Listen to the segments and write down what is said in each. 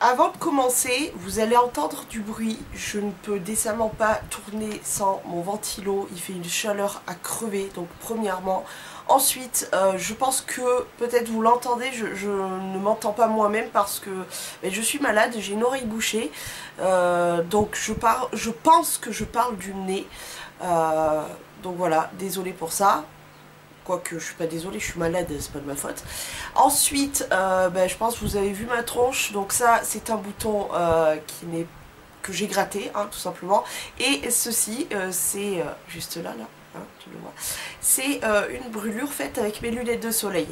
Avant de commencer, vous allez entendre du bruit. Je ne peux décemment pas tourner sans mon ventilo. Il fait une chaleur à crever, donc premièrement. Ensuite, je pense que peut-être vous l'entendez, je ne m'entends pas moi-même parce que je suis malade, j'ai une oreille bouchée. Donc je pense que je parle du nez. Donc voilà, désolée pour ça. Quoique je suis pas désolée, je suis malade, c'est pas de ma faute. Ensuite, je pense que vous avez vu ma tronche, donc ça c'est un bouton que j'ai gratté, hein, tout simplement. Et ceci, c'est juste là, hein, tu le vois. C'est une brûlure faite avec mes lunettes de soleil.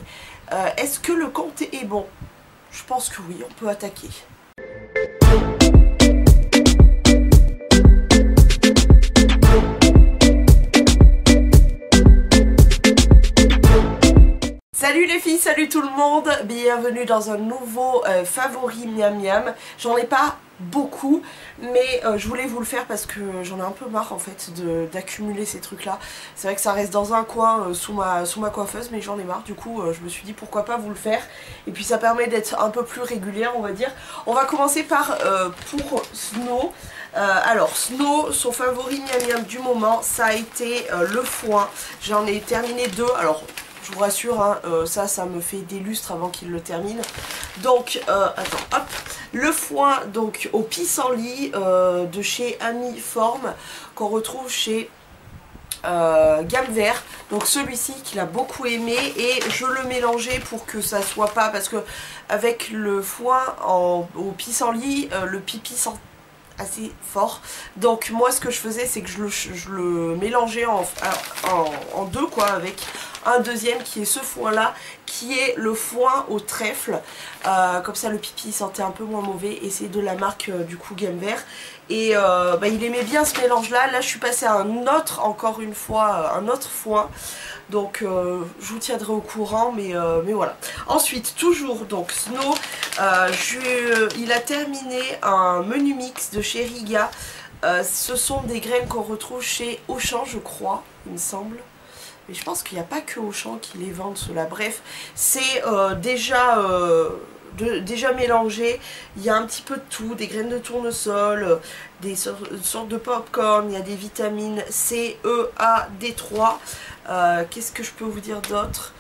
Est-ce que le compte est bon? Je pense que oui, on peut attaquer. Salut les filles, salut tout le monde, bienvenue dans un nouveau favori miam miam. J'en ai pas beaucoup, mais je voulais vous le faire parce que j'en ai un peu marre en fait d'accumuler ces trucs là. C'est vrai que ça reste dans un coin sous ma coiffeuse, mais j'en ai marre, du coup je me suis dit pourquoi pas vous le faire. Et puis ça permet d'être un peu plus régulière, on va dire. On va commencer par pour Snow. Alors Snow, son favori miam miam du moment, ça a été le foin. J'en ai terminé deux, alors je vous rassure, hein, ça me fait des lustres avant qu'il le termine. Donc, attends, hop. Le foin, donc, au pissenlit de chez Ami Forme, qu'on retrouve chez Gamme Vert. Donc celui-ci qu'il a beaucoup aimé, et je le mélangeais pour que ça soit pas, parce que avec le foin au pissenlit, le pipi sent assez fort. Donc moi ce que je faisais, c'est que je le mélangeais en deux, quoi, avec un deuxième qui est ce foin là, qui est le foin au trèfle. Comme ça le pipi sentait un peu moins mauvais, et c'est de la marque du coup Gamme Vert. Et il aimait bien ce mélange là. Là je suis passée à un autre, encore une fois, un autre foin. Donc je vous tiendrai au courant, mais voilà. Ensuite, toujours donc Snow, il a terminé un menu mix de chez Riga. Ce sont des graines qu'on retrouve chez Auchan, je crois, il me semble. Mais je pense qu'il n'y a pas que Auchan qui les vendent, cela. Bref, c'est déjà mélangé. Il y a un petit peu de tout, des graines de tournesol, des sortes de popcorn, il y a des vitamines C, E, A, D3. Qu'est-ce que je peux vous dire d'autre?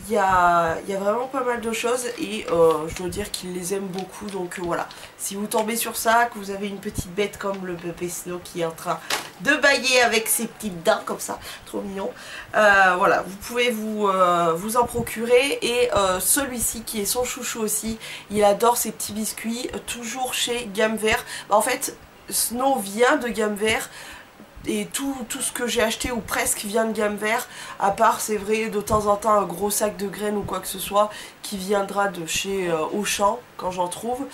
Il y a vraiment pas mal de choses, et je dois dire qu'il les aime beaucoup. Donc voilà, si vous tombez sur ça, que vous avez une petite bête comme le bébé Snow qui est en train de bâiller avec ses petites dents comme ça, trop mignon, voilà, vous pouvez vous en procurer. Et celui-ci qui est son chouchou aussi, il adore ces petits biscuits, toujours chez Gamme Vert. En fait Snow vient de Gamme Vert, et tout ce que j'ai acheté ou presque vient de Gamme Vert, à part, c'est vrai, de temps en temps un gros sac de graines ou quoi que ce soit qui viendra de chez Auchan quand j'en trouve.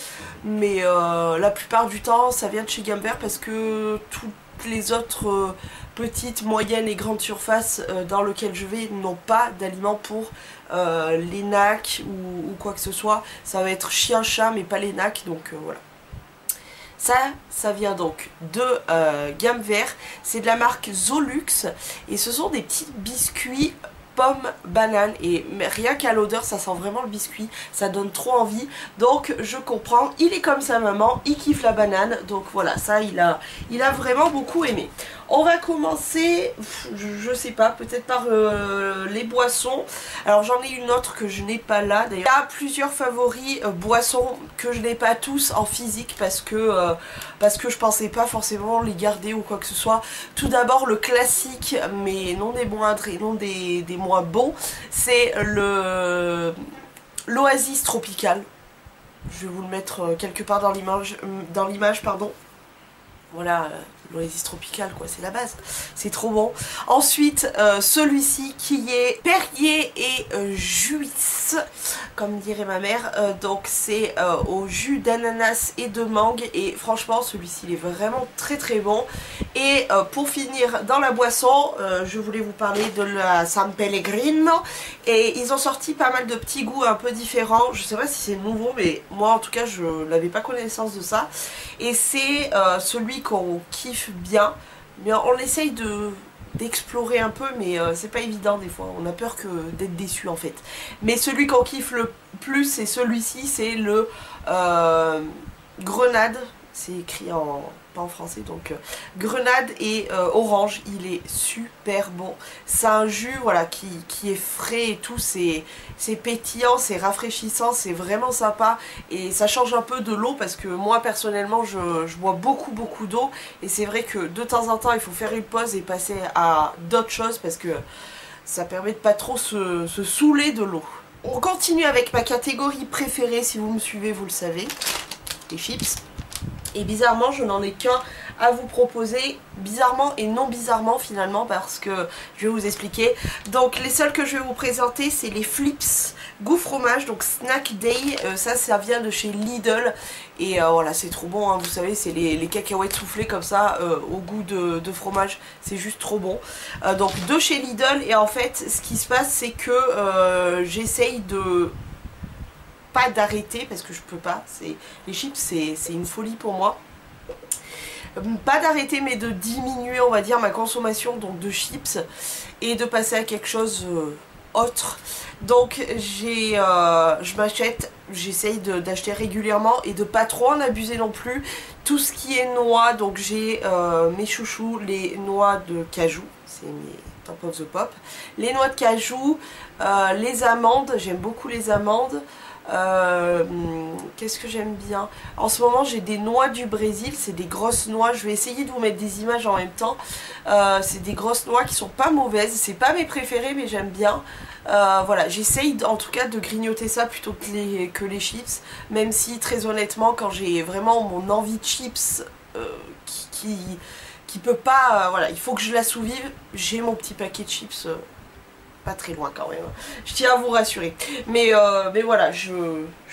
Mais la plupart du temps ça vient de chez Gamme Vert, parce que toutes les autres petites, moyennes et grandes surfaces dans lesquelles je vais n'ont pas d'aliments pour les NAC ou quoi que ce soit. Ça va être chien-chat mais pas les NAC, donc voilà. Ça vient donc de Gamme Vert, c'est de la marque Zolux, et ce sont des petits biscuits pomme banane, et rien qu'à l'odeur ça sent vraiment le biscuit, ça donne trop envie. Donc je comprends, il est comme sa maman, il kiffe la banane, donc voilà, ça il a vraiment beaucoup aimé. On va commencer, je sais pas, peut-être par les boissons. Alors j'en ai une autre que je n'ai pas là d'ailleurs. Il y a plusieurs favoris boissons que je n'ai pas tous en physique, parce que je pensais pas forcément les garder ou quoi que ce soit. Tout d'abord le classique, mais non des moindres et non des moins bons, c'est l'Oasis Tropical. Je vais vous le mettre quelque part dans l'image, pardon. Voilà, l'Oasis Tropical, quoi, c'est la base, c'est trop bon. Ensuite, celui-ci qui est Perrier et Juice, comme dirait ma mère. Donc c'est au jus d'ananas et de mangue, et franchement celui-ci il est vraiment très très bon. Et pour finir dans la boisson, je voulais vous parler de la San Pellegrino, et ils ont sorti pas mal de petits goûts un peu différents. Je sais pas si c'est nouveau, mais moi en tout cas je n'avais pas connaissance de ça, et c'est celui qu'on kiffe bien, mais on essaye d'explorer un peu, mais c'est pas évident des fois, on a peur d'être déçu en fait. Mais celui qu'on kiffe le plus, c'est celui-ci, c'est le grenade, c'est écrit pas en français, donc grenade et orange. Il est super bon. C'est un jus voilà, qui est frais et tout, c'est pétillant, c'est rafraîchissant, c'est vraiment sympa. Et ça change un peu de l'eau parce que moi personnellement je bois beaucoup d'eau. Et c'est vrai que de temps en temps il faut faire une pause et passer à d'autres choses parce que ça permet de pas trop se saouler de l'eau. On continue avec ma catégorie préférée, si vous me suivez vous le savez, les chips. Et bizarrement, je n'en ai qu'un à vous proposer, bizarrement et non bizarrement finalement, parce que je vais vous expliquer. Donc les seuls que je vais vous présenter, c'est les Flips goût fromage, donc Snack Day. Ça vient de chez Lidl. Et voilà, c'est trop bon, hein, vous savez, c'est les cacahuètes soufflées comme ça, au goût de fromage, c'est juste trop bon. Donc de chez Lidl, et en fait, ce qui se passe, c'est que j'essaye de... pas d'arrêter parce que je peux pas, les chips c'est une folie pour moi, pas d'arrêter mais de diminuer on va dire ma consommation donc de chips et de passer à quelque chose autre. Donc j'essaye d'acheter régulièrement et de pas trop en abuser non plus. Tout ce qui est noix, donc j'ai mes chouchous, les noix de cajou, c'est mes Top of the Pop, les noix de cajou, les amandes, j'aime beaucoup les amandes. Qu'est-ce que j'aime bien en ce moment, j'ai des noix du Brésil, c'est des grosses noix, je vais essayer de vous mettre des images en même temps. C'est des grosses noix qui sont pas mauvaises, c'est pas mes préférés mais j'aime bien. Voilà, j'essaye en tout cas de grignoter ça plutôt que les chips, même si très honnêtement quand j'ai vraiment mon envie de chips qui peut pas, voilà, il faut que je l'assouvive, j'ai mon petit paquet de chips pas très loin quand même, je tiens à vous rassurer, mais voilà, je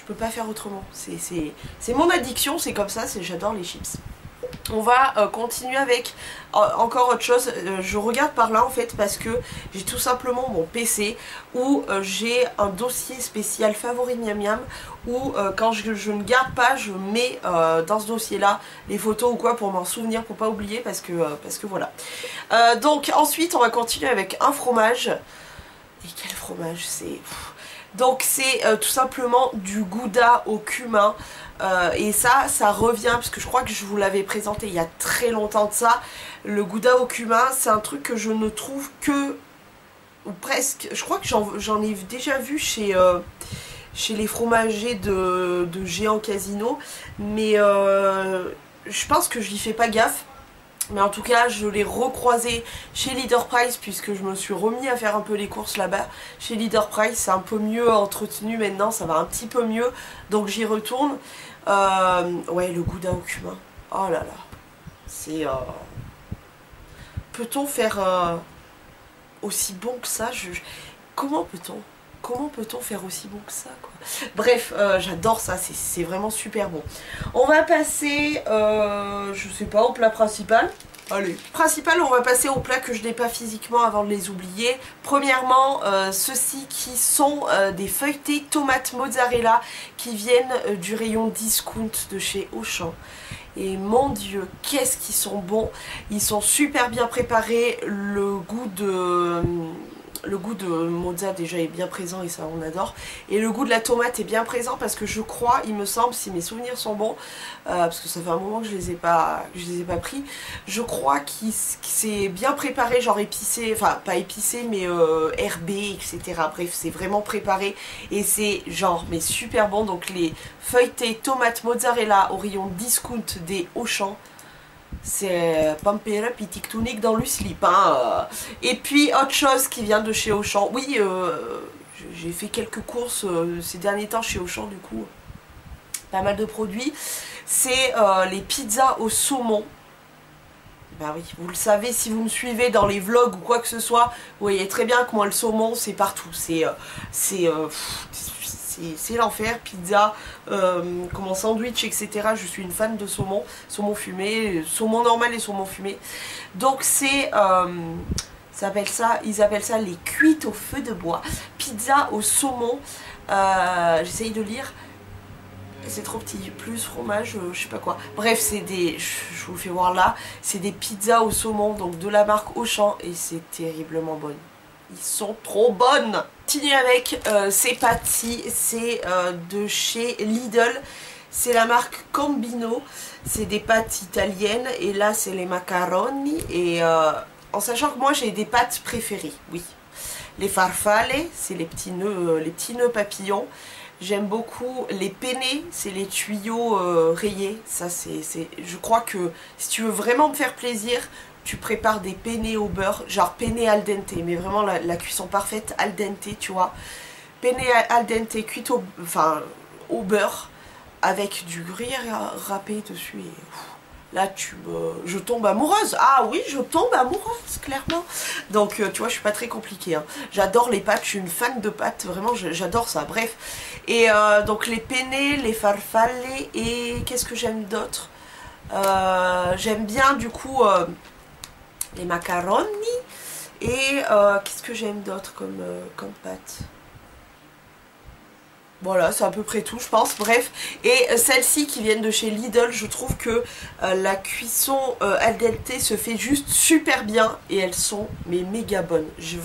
peux pas faire autrement, c'est mon addiction, c'est comme ça, j'adore les chips. On va continuer avec encore autre chose. Je regarde par là en fait parce que j'ai tout simplement mon PC où j'ai un dossier spécial favori miam miam où quand je ne garde pas, je mets dans ce dossier là les photos ou quoi pour m'en souvenir, pour pas oublier parce que voilà. Donc ensuite on va continuer avec un fromage. Et quel fromage c'est... Donc c'est tout simplement du Gouda au cumin. Et ça revient, parce que je crois que je vous l'avais présenté il y a très longtemps de ça. Le Gouda au cumin, c'est un truc que je ne trouve que... ou presque... Je crois que j'en ai déjà vu chez les fromagers de Géant Casino. Mais je pense que je n'y fais pas gaffe. Mais en tout cas, je l'ai recroisé chez Leader Price puisque je me suis remis à faire un peu les courses là-bas. Chez Leader Price, c'est un peu mieux entretenu maintenant, ça va un petit peu mieux. Donc j'y retourne. Ouais, le Gouda au cumin. Oh là là. C'est... Peut-on faire aussi bon que ça? Comment peut-on? Comment peut-on faire aussi bon que ça quoi? Bref, j'adore ça, c'est vraiment super bon. On va passer, je sais pas, au plat principal. Allez. Principal, on va passer aux plats que je n'ai pas physiquement avant de les oublier. Premièrement, ceux-ci qui sont des feuilletés tomates mozzarella qui viennent du rayon discount de chez Auchan. Et mon dieu, qu'est-ce qu'ils sont bons. Ils sont super bien préparés, le goût de mozza déjà est bien présent et ça on adore. Et le goût de la tomate est bien présent parce que je crois, il me semble, si mes souvenirs sont bons, parce que ça fait un moment que je les ai pas pris, je crois que c'est bien préparé, genre épicé, enfin pas épicé mais herbé, etc. Bref, c'est vraiment préparé et c'est genre mais super bon. Donc les feuilletés tomates mozzarella au rayon discount des Auchan. C'est Pampera Pitictunic dans le slip hein. Et puis autre chose qui vient de chez Auchan. Oui, j'ai fait quelques courses ces derniers temps chez Auchan du coup. Pas mal de produits. C'est les pizzas au saumon. Bah oui, vous le savez si vous me suivez dans les vlogs ou quoi que ce soit. Vous voyez très bien que moi le saumon c'est partout. C'est l'enfer, pizza, comment sandwich, etc. Je suis une fan de saumon, saumon fumé, saumon normal et saumon fumé. Donc c'est, ils appellent ça les cuites au feu de bois. Pizza au saumon, j'essaye de lire, c'est trop petit, plus fromage, je sais pas quoi. Bref, c'est des, je vous le fais voir là, c'est des pizzas au saumon, donc de la marque Auchan et c'est terriblement bon. Ils sont trop bonnes. Continue avec ces pâtes-ci, c'est de chez Lidl. c'est la marque Combino, c'est des pâtes italiennes et là c'est les macaroni et en sachant que moi j'ai des pâtes préférées, oui. Les farfalle, c'est les petits nœuds papillons. J'aime beaucoup les penne, c'est les tuyaux rayés. Ça je crois que si tu veux vraiment me faire plaisir, tu prépares des penne au beurre, genre penne al dente, mais vraiment la cuisson parfaite al dente, tu vois. Penne al dente cuite au beurre avec du gruyère râpé dessus et là je tombe amoureuse. Ah oui, je tombe amoureuse clairement. Donc tu vois, je suis pas très compliquée, hein. J'adore les pâtes, je suis une fan de pâtes, vraiment j'adore ça. Bref, et donc les penne, les farfalle et qu'est-ce que j'aime d'autre, j'aime bien du coup les macaroni et qu'est-ce que j'aime d'autre comme pâtes. Voilà, c'est à peu près tout, je pense. Bref, et celles-ci qui viennent de chez Lidl, je trouve que la cuisson al dente se fait juste super bien et elles sont mais méga bonnes. Je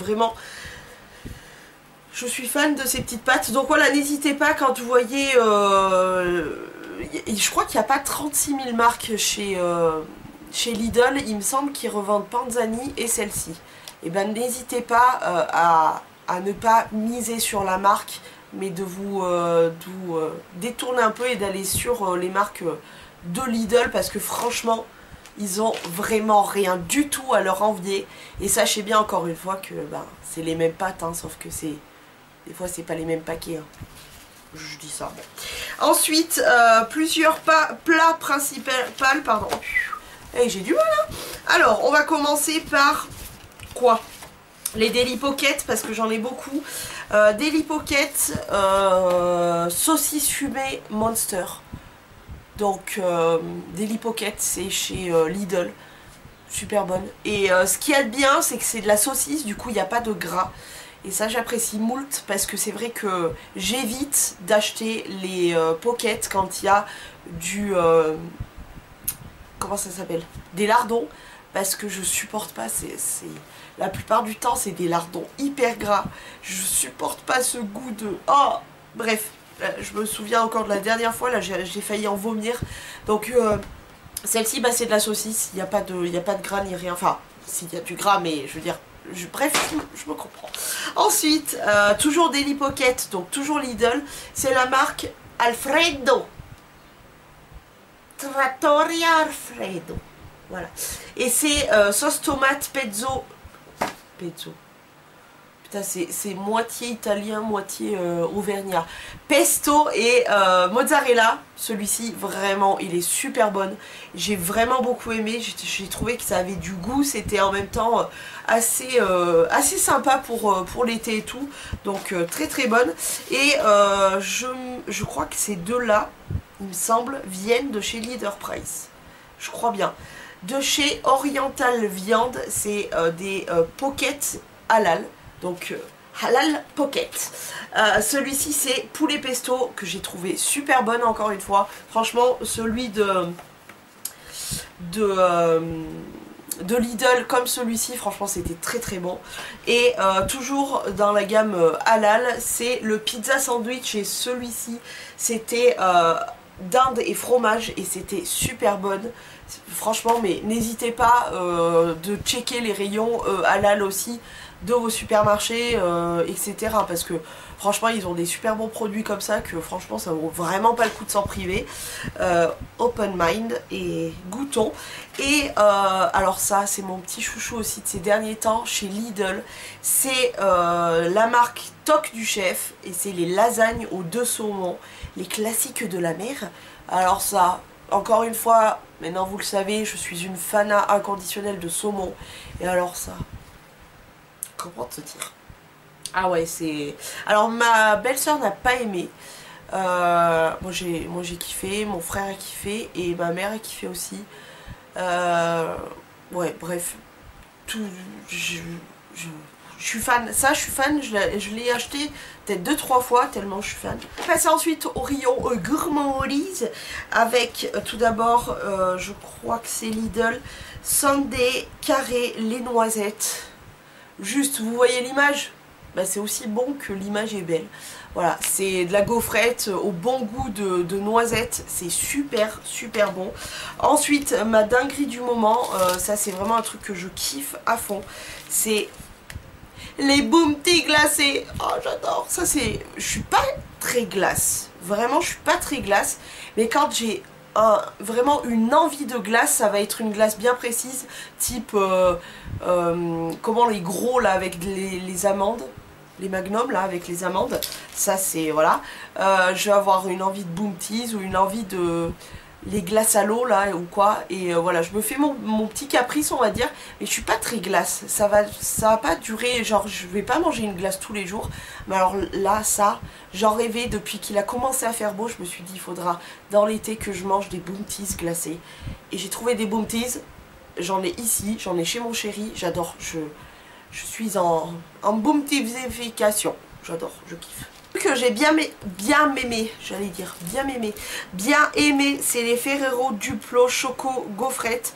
suis fan de ces petites pâtes. Donc voilà, n'hésitez pas quand vous voyez... je crois qu'il n'y a pas 36 000 marques chez Lidl. Il me semble qu'ils revendent Panzani et celle-ci. Et ben n'hésitez pas à ne pas miser sur la marque, mais de vous détourner un peu et d'aller sur les marques de Lidl, parce que franchement ils ont vraiment rien du tout à leur envier. Et sachez bien encore une fois que c'est les mêmes pâtes, hein, sauf que des fois c'est pas les mêmes paquets, hein. Je dis ça, bon. Ensuite plusieurs plats principaux, pardon. Hey, j'ai du mal, hein. Alors on va commencer par quoi? Les Daily Pocket, parce que j'en ai beaucoup. Daily Pocket, saucisse fumée Monster. Donc Daily Pocket, c'est chez Lidl. Super bonne. Et ce qu'il y a de bien, c'est que c'est de la saucisse, du coup il n'y a pas de gras. Et ça j'apprécie moult, parce que c'est vrai que j'évite d'acheter les pockets quand il y a du... comment ça s'appelle? Des lardons. Parce que je supporte pas, la plupart du temps c'est des lardons hyper gras. Je supporte pas ce goût de... Oh, bref, je me souviens encore de la dernière fois, là j'ai failli en vomir. Donc celle-ci c'est de la saucisse, il n'y a pas de gras ni rien. Enfin, s'il y a du gras, mais je veux dire... Bref, je me comprends. Ensuite, toujours Daily Pocket, donc toujours Lidl, c'est la marque Alfredo. Trattoria Alfredo. Voilà. Et c'est sauce tomate pezzo. Putain, c'est moitié italien, moitié auvergnat. Pesto et mozzarella. Celui-ci, vraiment, il est super bon. J'ai vraiment beaucoup aimé. J'ai trouvé que ça avait du goût. C'était en même temps assez sympa pour l'été et tout. Donc, très très bonne. Et je crois que ces deux-là, il me semble, viennent de chez Leader Price. Je crois bien. De chez Oriental Viande, c'est des pockets halal, donc halal pocket. Celui-ci c'est poulet pesto que j'ai trouvé super bonne encore une fois. Franchement, celui de Lidl comme celui-ci, franchement c'était très très bon. Et toujours dans la gamme halal, c'est le pizza sandwich et celui-ci c'était dinde et fromage et c'était super bonne. Franchement, mais n'hésitez pas de checker les rayons halal aussi de vos supermarchés, etc. Parce que franchement, ils ont des super bons produits comme ça que franchement, ça vaut vraiment pas le coup de s'en priver. Open mind et goûtons. Et alors ça, c'est mon petit chouchou aussi de ces derniers temps chez Lidl. C'est la marque Toc du Chef et c'est les lasagnes aux 2 saumons, les classiques de la mer. Alors ça... Encore une fois, maintenant vous le savez, je suis une fana inconditionnelle de saumon. Et alors ça, comment te dire? Ah ouais, c'est... Alors ma belle-sœur n'a pas aimé. Moi j'ai kiffé, mon frère a kiffé et ma mère a kiffé aussi. Ouais, bref. Je suis fan, ça je suis fan, je l'ai acheté peut-être 2-3 fois tellement je suis fan. On passe ensuite au rayon gourmandise avec tout d'abord, je crois que c'est Lidl, Sunday carré les noisettes. Juste, vous voyez l'image? bah, c'est aussi bon que l'image est belle. Voilà, c'est de la gaufrette au bon goût de noisette, c'est super super bon. Ensuite, ma dinguerie du moment, ça c'est vraiment un truc que je kiffe à fond, c'est les Bounty glacés. Oh j'adore, ça c'est... Je suis pas très glace, vraiment je suis pas très glace, mais quand j'ai vraiment une envie de glace, ça va être une glace bien précise, type comment les gros là avec les amandes, les magnums là avec les amandes, ça c'est voilà. Je vais avoir une envie de Bounties ou une envie de les glaces à l'eau là ou quoi, et voilà, je me fais mon petit caprice on va dire, mais je suis pas très glace, ça va pas durer, genre je vais pas manger une glace tous les jours, mais alors là ça, j'en rêvais depuis qu'il a commencé à faire beau, je me suis dit il faudra dans l'été que je mange des Bounties glacés, et j'ai trouvé des Bounties, j'en ai ici, j'en ai chez mon chéri, j'adore, je suis en Bountiesification, j'adore, je kiffe. Que j'ai bien aimé, c'est les Ferrero Duplo Choco Gaufrette.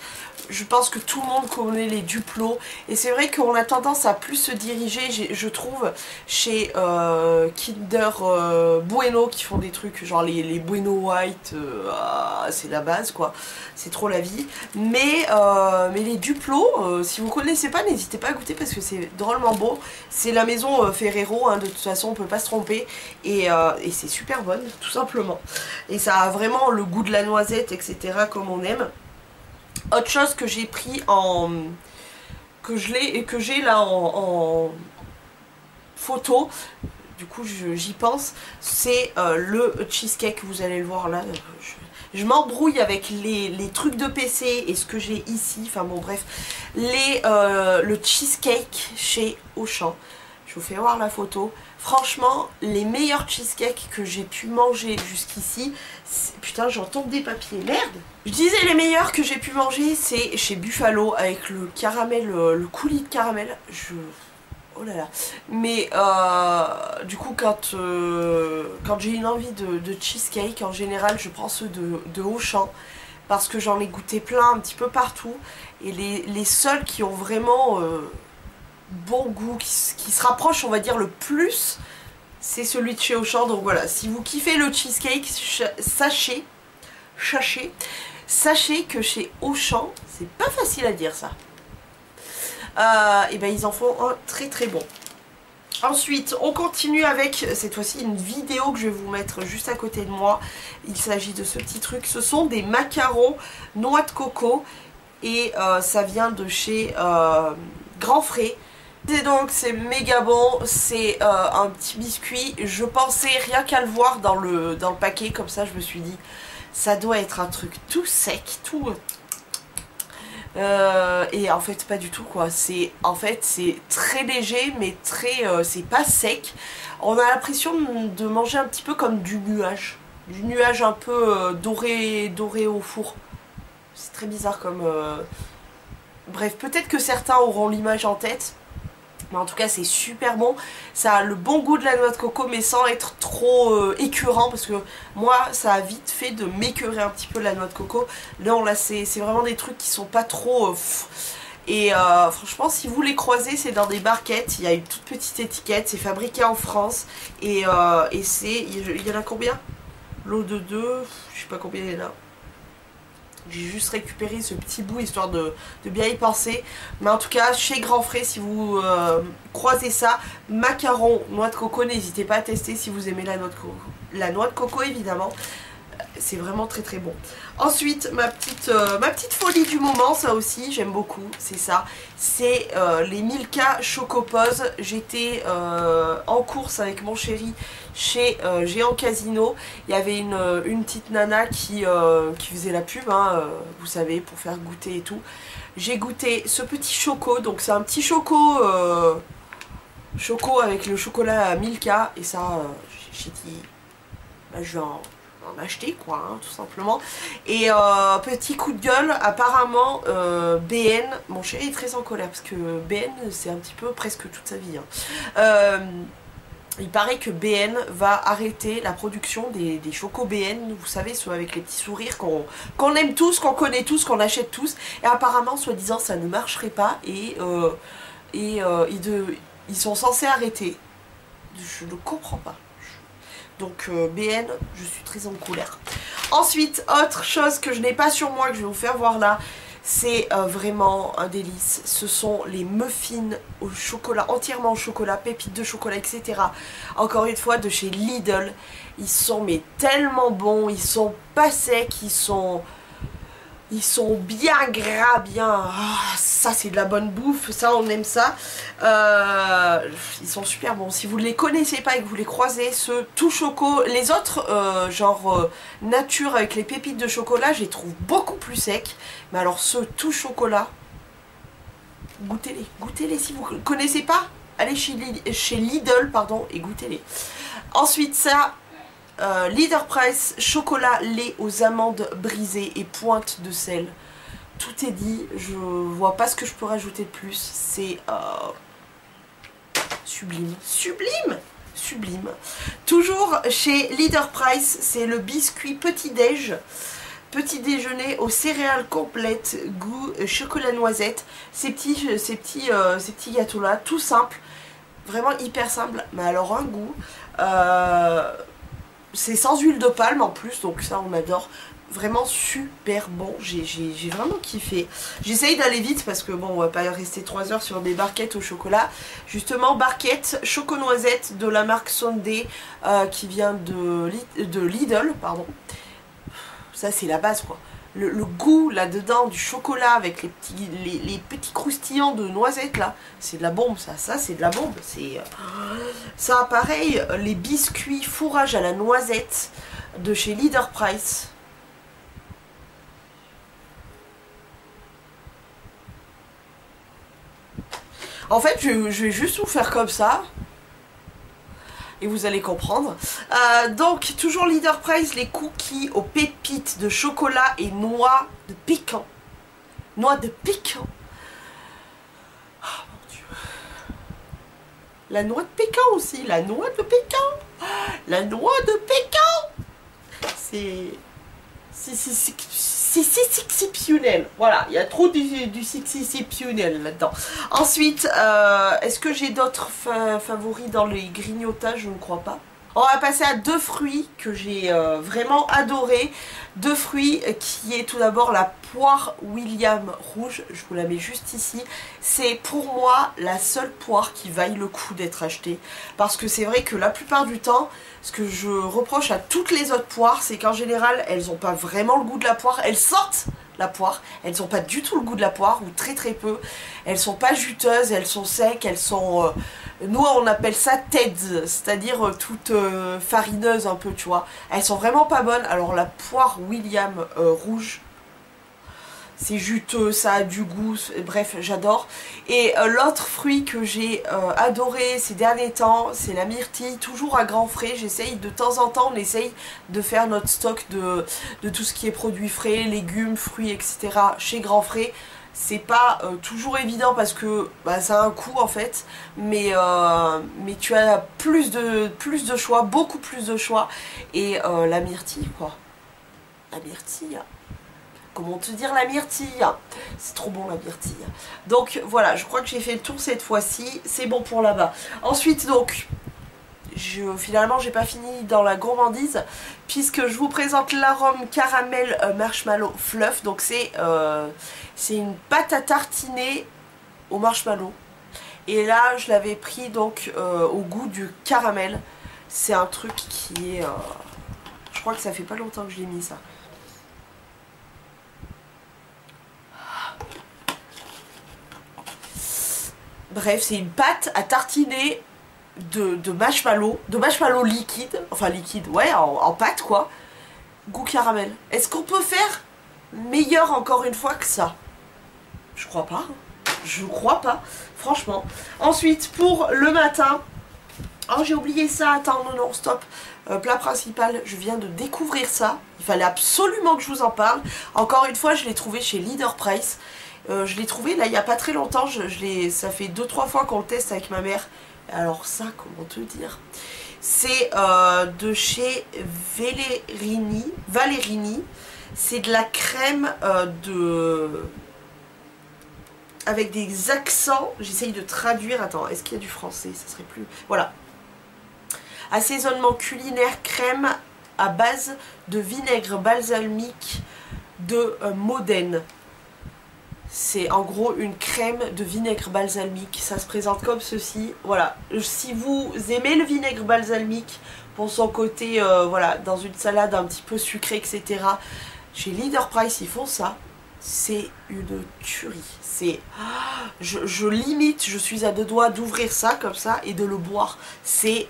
Je pense que tout le monde connaît les Duplo, et c'est vrai qu'on a tendance à plus se diriger, je trouve, chez Kinder Bueno, qui font des trucs genre les Bueno White, c'est la base quoi, c'est trop la vie. Mais les Duplo, si vous connaissez pas, n'hésitez pas à goûter parce que c'est drôlement beau. C'est la maison Ferrero, hein, de toute façon on peut pas se tromper, et c'est super bonne tout simplement. Et ça a vraiment le goût de la noisette, etc. comme on aime. Autre chose que j'ai pris que j'ai là en photo, du coup j'y pense, c'est le cheesecake, vous allez le voir là, je m'embrouille avec les trucs de PC et ce que j'ai ici, enfin bon bref, le cheesecake chez Auchan, je vous fais voir la photo. Franchement, les meilleurs cheesecakes que j'ai pu manger jusqu'ici, putain j'entends des papiers, merde. Je disais les meilleurs que j'ai pu manger, c'est chez Buffalo avec le caramel, le coulis de caramel. Oh là là. Mais du coup quand j'ai une envie de cheesecake, en général je prends ceux de Auchan, parce que j'en ai goûté plein un petit peu partout, et les seuls qui ont vraiment bon goût, qui se rapproche on va dire le plus, c'est celui de chez Auchan. Donc voilà, si vous kiffez le cheesecake, sachez que chez Auchan, c'est pas facile à dire ça, et ben ils en font un très très bon. Ensuite on continue avec cette fois-ci une vidéo que je vais vous mettre juste à côté de moi. Il s'agit de ce petit truc, ce sont des macarons noix de coco, et ça vient de chez Grand Frais. Et donc c'est méga bon, c'est un petit biscuit. Je pensais rien qu'à le voir dans le paquet comme ça, je me suis dit ça doit être un truc tout sec, tout... et en fait pas du tout quoi, en fait c'est très léger mais très c'est pas sec. On a l'impression de manger un petit peu comme du nuage un peu doré au four. C'est très bizarre comme... Bref, peut-être que certains auront l'image en tête, mais en tout cas c'est super bon. Ça a le bon goût de la noix de coco mais sans être trop écœurant, parce que moi ça a vite fait de m'écœurer un petit peu la noix de coco. Non là c'est vraiment des trucs qui sont pas trop... et franchement si vous les croisez, c'est dans des barquettes, il y a une toute petite étiquette, c'est fabriqué en France, et il y en a combien? L'eau de 2, je sais pas combien il y en a. J'ai juste récupéré ce petit bout histoire de bien y penser. Mais en tout cas, chez Grand Frais, si vous croisez ça, macarons, noix de coco, n'hésitez pas à tester si vous aimez la noix de coco. La noix de coco, évidemment. C'est vraiment très très bon. Ensuite, ma petite folie du moment, ça aussi, j'aime beaucoup, c'est ça. C'est les Milka Chocopose. J'étais en course avec mon chéri chez Géant Casino. Il y avait une petite nana qui faisait la pub, hein, vous savez, pour faire goûter et tout. J'ai goûté ce petit choco, donc c'est un petit choco avec le chocolat Milka, et ça, j'ai dit, bah, je vais en acheter quoi, hein, tout simplement. Et petit coup de gueule, apparemment BN, mon chéri est très en colère parce que BN c'est un petit peu presque toute sa vie, hein. Il paraît que BN va arrêter la production des chocos BN, vous savez, ceux avec les petits sourires qu'on aime tous, qu'on connaît tous, qu'on achète tous, et apparemment soi-disant ça ne marcherait pas, et ils sont censés arrêter. Je ne comprends pas. Donc BN, je suis très en colère. Ensuite, autre chose que je n'ai pas sur moi, que je vais vous faire voir là, c'est vraiment un délice. Ce sont les muffins au chocolat, entièrement au chocolat, pépites de chocolat, etc. Encore une fois, de chez Lidl. Ils sont mais tellement bons, ils sont pas secs, ils sont bien gras, bien... Ah, ça c'est de la bonne bouffe, ça on aime ça. Ils sont super bons. Si vous ne les connaissez pas et que vous les croisez, ce tout choco, les autres genre nature avec les pépites de chocolat, je les trouve beaucoup plus secs. Mais alors ce tout chocolat, goûtez-les si vous ne connaissez pas. Allez chez Lidl pardon, et goûtez-les. Ensuite ça... Leader Price, chocolat lait aux amandes brisées et pointe de sel. Tout est dit, je vois pas ce que je peux rajouter de plus. C'est sublime, sublime, sublime. Toujours chez Leader Price, c'est le biscuit petit-déj. Petit déjeuner aux céréales complètes, goût chocolat noisette. Ces petits gâteaux là, tout simple, vraiment hyper simple, mais alors un goût. C'est sans huile de palme en plus, donc ça on adore. Vraiment super bon, j'ai vraiment kiffé. J'essaye d'aller vite parce que bon, on va pas rester 3 heures sur des barquettes au chocolat. Justement, barquette choco-noisette de la marque Sunday qui vient de Lidl, pardon. Ça c'est la base quoi. Le goût là-dedans du chocolat avec les petits croustillants de noisettes là, c'est de la bombe ça c'est de la bombe. C'est ça pareil, les biscuits fourrage à la noisette de chez Leader Price. En fait je vais juste vous faire comme ça. Et vous allez comprendre. Donc, toujours Leader Price, les cookies aux pépites de chocolat et noix de pécan. Noix de pécan. Oh mon Dieu. La noix de pécan aussi. La noix de pécan. La noix de pécan. C'est exceptionnel. Voilà, il y a trop du exceptionnel là-dedans. Ensuite, est-ce que j'ai d'autres favoris dans les grignotages? Je ne crois pas. On va passer à 2 fruits que j'ai vraiment adoré. 2 fruits qui est tout d'abord la poire William rouge. Je vous la mets juste ici. C'est pour moi la seule poire qui vaille le coup d'être achetée. Parce que c'est vrai que la plupart du temps, ce que je reproche à toutes les autres poires, c'est qu'en général, elles n'ont pas vraiment le goût de la poire. Elles sentent la poire, elles n'ont pas du tout le goût de la poire, ou très très peu. Elles sont pas juteuses, elles sont secs, elles sont... nous on appelle ça TEDS, c'est-à-dire toutes farineuses un peu, tu vois. Elles sont vraiment pas bonnes. Alors la poire William rouge, c'est juteux, ça a du goût, bref, j'adore. Et l'autre fruit que j'ai adoré ces derniers temps, c'est la myrtille, toujours à grands frais. J'essaye de temps en temps, on essaye de faire notre stock de tout ce qui est produits frais, légumes, fruits, etc. chez Grand Frais. C'est pas toujours évident parce que bah, ça a un coût en fait, mais tu as plus de choix, beaucoup plus de choix. Et la myrtille quoi, la myrtille... Comment te dire la myrtille? C'est trop bon la myrtille. Donc voilà, je crois que j'ai fait le tour cette fois-ci. C'est bon pour là-bas. Ensuite donc, finalement j'ai pas fini dans la gourmandise. Puisque je vous présente l'arôme caramel marshmallow fluff. Donc c'est une pâte à tartiner au marshmallow. Et là je l'avais pris donc au goût du caramel. C'est un truc qui est... je crois que ça fait pas longtemps que je l'ai mis ça. Bref, c'est une pâte à tartiner de marshmallow liquide, enfin liquide, ouais, en pâte quoi, goût caramel. Est-ce qu'on peut faire meilleur encore une fois que ça? Je crois pas, je crois pas, franchement. Ensuite, pour le matin, oh j'ai oublié ça, attends, non, stop. Plat principal, je viens de découvrir ça, il fallait absolument que je vous en parle. Encore une fois, je l'ai trouvé chez Leader Price. Je l'ai trouvé là il n'y a pas très longtemps, ça fait 2-3 fois qu'on le teste avec ma mère. Alors ça, comment te dire? C'est de chez Valerini. C'est de la crème avec des accents. J'essaye de traduire, attends, est-ce qu'il y a du français? Ça serait plus... Voilà. Assaisonnement culinaire crème à base de vinaigre balsamique de Modène. C'est en gros une crème de vinaigre balsamique. Ça se présente comme ceci. Voilà. Si vous aimez le vinaigre balsamique pour son côté, voilà, dans une salade un petit peu sucrée, etc. Chez Leader Price, ils font ça. C'est une tuerie. C'est... Je limite, je suis à deux doigts d'ouvrir ça comme ça et de le boire. C'est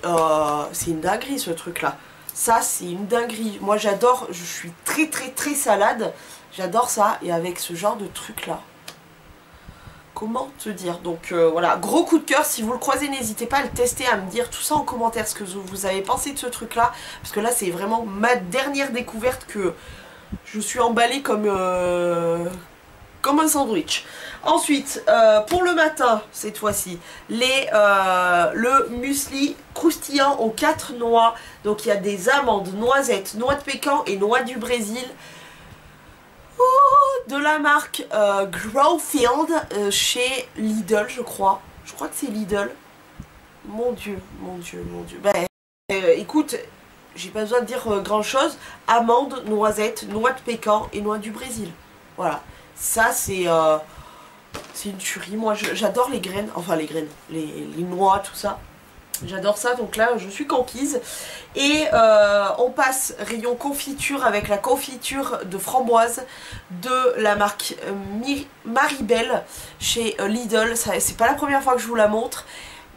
une dinguerie ce truc là. Ça c'est une dinguerie. Moi j'adore, je suis très très très salade. J'adore ça et avec ce genre de truc là. Comment te dire? Donc voilà, gros coup de cœur. Si vous le croisez, n'hésitez pas à le tester, à me dire tout ça en commentaire ce que vous avez pensé de ce truc là. Parce que là c'est vraiment ma dernière découverte que je suis emballée comme un sandwich. Ensuite, pour le matin, cette fois-ci, le muesli croustillant aux 4 noix. Donc il y a des amandes, noisettes, noix de pécan et noix du Brésil. De la marque Growfield chez Lidl, je crois. Je crois que c'est Lidl. Mon Dieu, mon Dieu, mon Dieu. Ben, écoute, j'ai pas besoin de dire grand chose. Amandes, noisettes, noix de pécan et noix du Brésil. Voilà. Ça, c'est une tuerie. Moi, j'adore les graines. Enfin, les graines. Les noix, tout ça. J'adore ça. Donc là, je suis conquise. Et on passe rayon confiture avec la confiture de framboise de la marque Maribel chez Lidl. C'est pas la première fois que je vous la montre.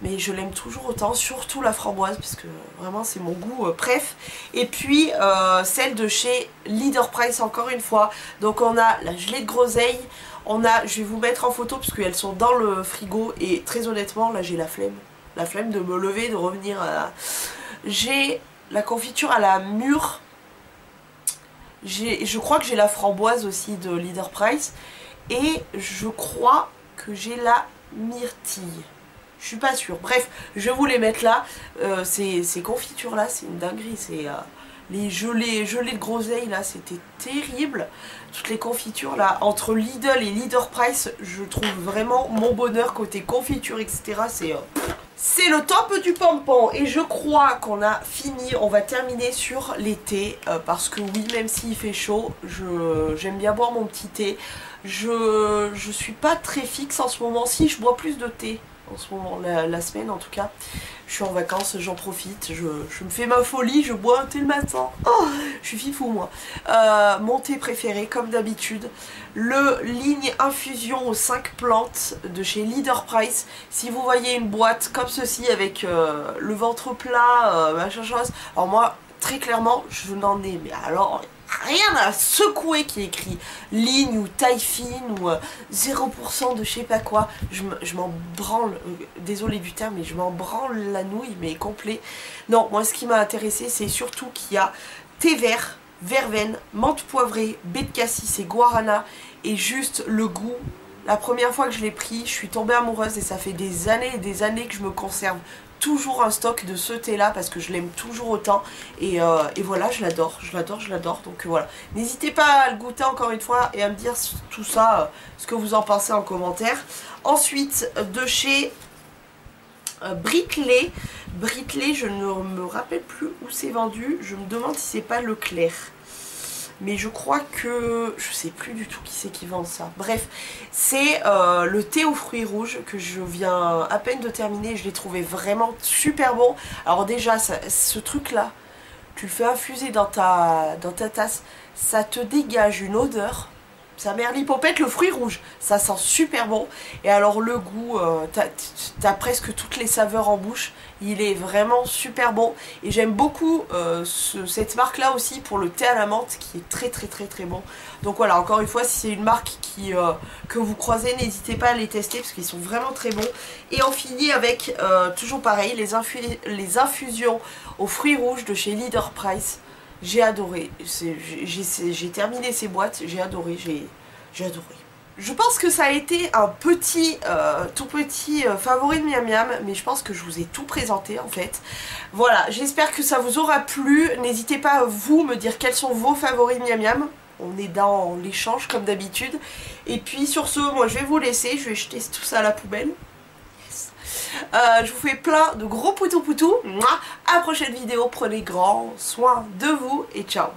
Mais je l'aime toujours autant, surtout la framboise, parce que vraiment c'est mon goût préf. Et puis celle de chez Leader Price encore une fois. Donc on a la gelée de groseille, on a, je vais vous mettre en photo parce qu'elles sont dans le frigo. Et très honnêtement là j'ai la flemme de me lever, de revenir à la... J'ai la confiture à la mûre. Je crois que j'ai la framboise aussi de Leader Price. Et je crois que j'ai la myrtille. Je suis pas sûre. Bref, je vais vous les mettre là. Ces confitures là, c'est une dinguerie. C'est les gelées de groseille là, c'était terrible. Toutes les confitures là, entre Lidl et Leader Price, je trouve vraiment mon bonheur côté confiture, etc. C'est le top du pompon. Et je crois qu'on a fini. On va terminer sur les thés. Parce que oui, même s'il fait chaud, j'aime bien boire mon petit thé. Je suis pas très fixe en ce moment. Si, je bois plus de thé en ce moment, la semaine en tout cas. Je suis en vacances, j'en profite, je me fais ma folie, je bois un thé le matin. Oh, je suis fifou moi. Mon thé préféré comme d'habitude, le ligne infusion aux 5 plantes de chez Leader Price. Si vous voyez une boîte comme ceci avec le ventre plat, machin chose, alors moi très clairement je n'en ai, mais alors rien à secouer qui est écrit ligne ou taille fine ou 0% de je sais pas quoi. Je m'en branle, désolé du terme, mais je m'en branle la nouille, mais complet. Non, moi ce qui m'a intéressé, c'est surtout qu'il y a thé vert, verveine, menthe poivrée, baie de cassis et guarana, et juste le goût. La première fois que je l'ai pris, je suis tombée amoureuse et ça fait des années et des années que je me conserve toujours un stock de ce thé là parce que je l'aime toujours autant et voilà, je l'adore, donc voilà, n'hésitez pas à le goûter encore une fois et à me dire tout ça, ce que vous en pensez en commentaire. Ensuite de chez Britley, je ne me rappelle plus où c'est vendu, je me demande si c'est pas Leclerc. Mais je crois que... je sais plus du tout qui c'est qui vend ça. Bref, c'est le thé aux fruits rouges que je viens à peine de terminer. Je l'ai trouvé vraiment super bon. Alors déjà, ce truc là, tu le fais infuser dans ta tasse, ça te dégage une odeur. Ça merlipopette le fruit rouge, ça sent super bon. Et alors le goût, t'as presque toutes les saveurs en bouche. Il est vraiment super bon. Et j'aime beaucoup cette marque là aussi pour le thé à la menthe qui est très très très très bon. Donc voilà, encore une fois, si c'est une marque que vous croisez, n'hésitez pas à les tester parce qu'ils sont vraiment très bons. Et on finit avec, toujours pareil, les infusions aux fruits rouges de chez Leader Price. J'ai adoré, j'ai terminé ces boîtes, j'ai adoré, j'ai adoré. Je pense que ça a été un petit, tout petit favori de Miam Miam, mais je pense que je vous ai tout présenté en fait. Voilà, j'espère que ça vous aura plu, n'hésitez pas à vous me dire quels sont vos favoris de Miam Miam. On est dans l'échange comme d'habitude. Et puis sur ce, moi je vais vous laisser, je vais jeter tout ça à la poubelle. Yes. Je vous fais plein de gros poutous poutous. À la prochaine vidéo, prenez grand soin de vous et ciao.